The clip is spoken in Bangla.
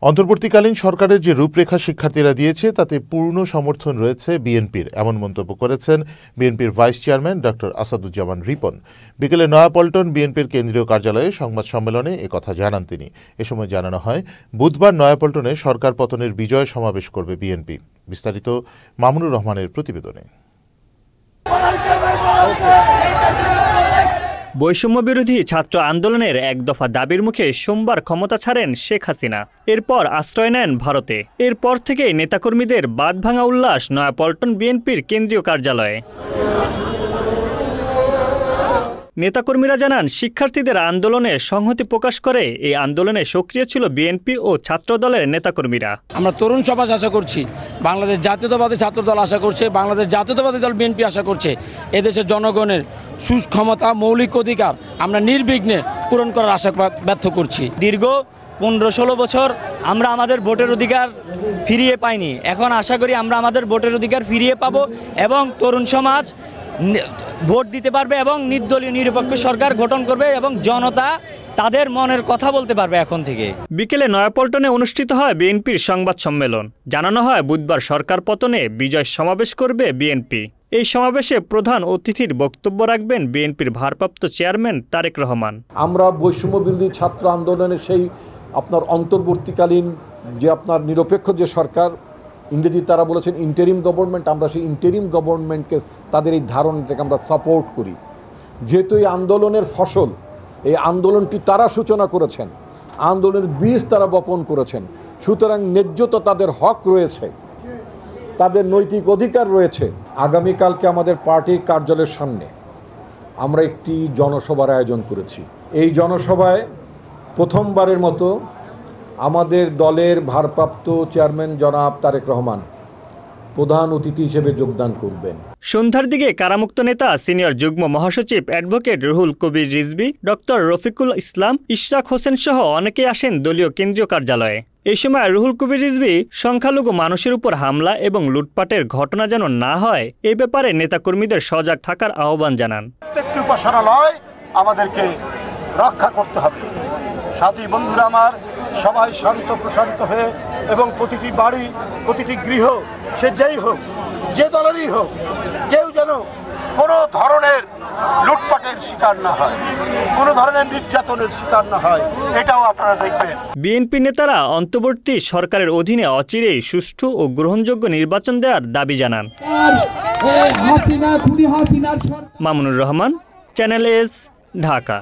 অন্তর্বর্তীকালীন সরকারের যে রূপরেখা শিক্ষার্থীরা দিয়েছে তাতে পূর্ণ সমর্থন রয়েছে বিএনপির, এমন মন্তব্য করেছেন বিএনপির vice chairman doctor Asaduzzaman Ripon. বিকেলে নয়াপল্টন বিএনপির কেন্দ্রীয় কার্যালয়ে সংবাদ সম্মেলনে একথা জানান তিনি। এ সময় জানানো হয়, বুধবার নয়াপল্টনে সরকার পতনের বিজয় সমাবেশ করবে বিএনপি। বিস্তারিত মামুনুর রহমানের প্রতিবেদনে। বৈষম্য বিরোধী ছাত্র আন্দোলনের এক দফা দাবির মুখে সোমবার ক্ষমতা ছাড়েন শেখ হাসিনা। এরপর আশ্রয় নেন ভারতে। এরপর থেকেই নেতাকর্মীদের বাঁধভাঙা উল্লাস নয়াপল্টন বিএনপির কেন্দ্রীয় কার্যালয়ে। নেতাকর্মীরা জানান, শিক্ষার্থীদের আন্দোলনে সংহতি প্রকাশ করে এই আন্দোলনে সক্রিয় ছিল বিএনপি ও ছাত্র দলের নেতাকর্মীরা। আমরা তরুণ সমাজ আশা করছি, বাংলাদেশ জাতীয়তাবাদী ছাত্র দল আশা করছে, বাংলাদেশ জাতীয়তাবাদী দল বিএনপি আশা করছে, এদেশের জনগণের সুক্ষমতা মৌলিক অধিকার আমরা নির্বিঘ্নে পূরণ করার আশা ব্যর্থ করছি। দীর্ঘ 15-16 বছর আমরা আমাদের ভোটের অধিকার ফিরিয়ে পাইনি। এখন আশা করি আমরা আমাদের ভোটের অধিকার ফিরিয়ে পাবো এবং তরুণ সমাজ ভোট দিতে পারবে এবং নির্দলীয় নিরপেক্ষ সরকার গঠন করবে এবং জনতা তাদের মনের কথা বলতে পারবে এখন থেকে। বিকেলে নয়াপল্টনে অনুষ্ঠিত হয় বিএনপির সংবাদ সম্মেলন। জানানো হয়, বুধবার সরকার পতনে বিজয় সমাবেশ করবে বিএনপি। এই সমাবেশে প্রধান অতিথির বক্তব্য রাখবেন বিএনপির ভারপ্রাপ্ত চেয়ারম্যান তারেক রহমান। আমরা বৈষম্য বিরোধী ছাত্র আন্দোলনের সেই আপনার অন্তর্বর্তীকালীন যে আপনার নিরপেক্ষ যে সরকার, ইংরেজি তারা বলেছেন ইন্টারিম গভর্নমেন্ট, আমরা সেই ইন্টারিম গভর্নমেন্টকে তাদের এই ধারণাটাকে আমরা সাপোর্ট করি। যেহেতু এই আন্দোলনের ফসল, এই আন্দোলনটি তারা সূচনা করেছেন, আন্দোলনের বীজ তারা বপন করেছেন, সুতরাং ন্যায্যতা তাদের হক রয়েছে, তাদের নৈতিক অধিকার রয়েছে। আগামীকালকে আমাদের পার্টি কার্যালয়ের সামনে আমরা একটি জনসভার আয়োজন করেছি। এই জনসভায় প্রথমবারের মতো আমাদের দলের ভারপ্রাপ্ত চেয়ারম্যান জনাব তারেক রহমান প্রধান অতিথি হিসেবে যোগদান করবেন। সন্ধ্যার দিকে কারামুক্ত নেতা সিনিয়র যুগ্ম মহাসচিব অ্যাডভোকেট রুহুল কবির রিজভী, ডক্টর রফিকুল ইসলাম, ইশরাক হোসেন সহ অনেকেই আসেন দলীয় কেন্দ্রীয় কার্যালয়ে। এই সময় রুহুল কবির রিজভী সংখ্যালঘু মানুষের উপর হামলা এবং লুটপাটের ঘটনা যেন না হয় এই ব্যাপারে নেতাকর্মীদের সজাগ থাকার আহ্বান জানান। প্রত্যেকটি উপাসনালয় আমাদেরকে রক্ষা করতে হবে। সাথী বন্ধুরা আমার, সবাই শান্ত প্রশান্ত হয়ে এবং প্রতিটি বাড়ি, প্রতিটি গৃহ, সে যেই হোক, যে দলেরই হোক, কেউ যেন কোনো ধরনের লুটপাটের শিকার না হয়, কোনো ধরনের নির্যাতনের শিকার না হয়, এটাও আপনারা দেখবেন। বিএনপি নেতারা অন্তর্বর্তী সরকারের অধীনে অচিরেই সুষ্ঠু ও গ্রহণযোগ্য নির্বাচন দেওয়ার দাবি জানান। Mamunur Rahman, channel S, Dhaka.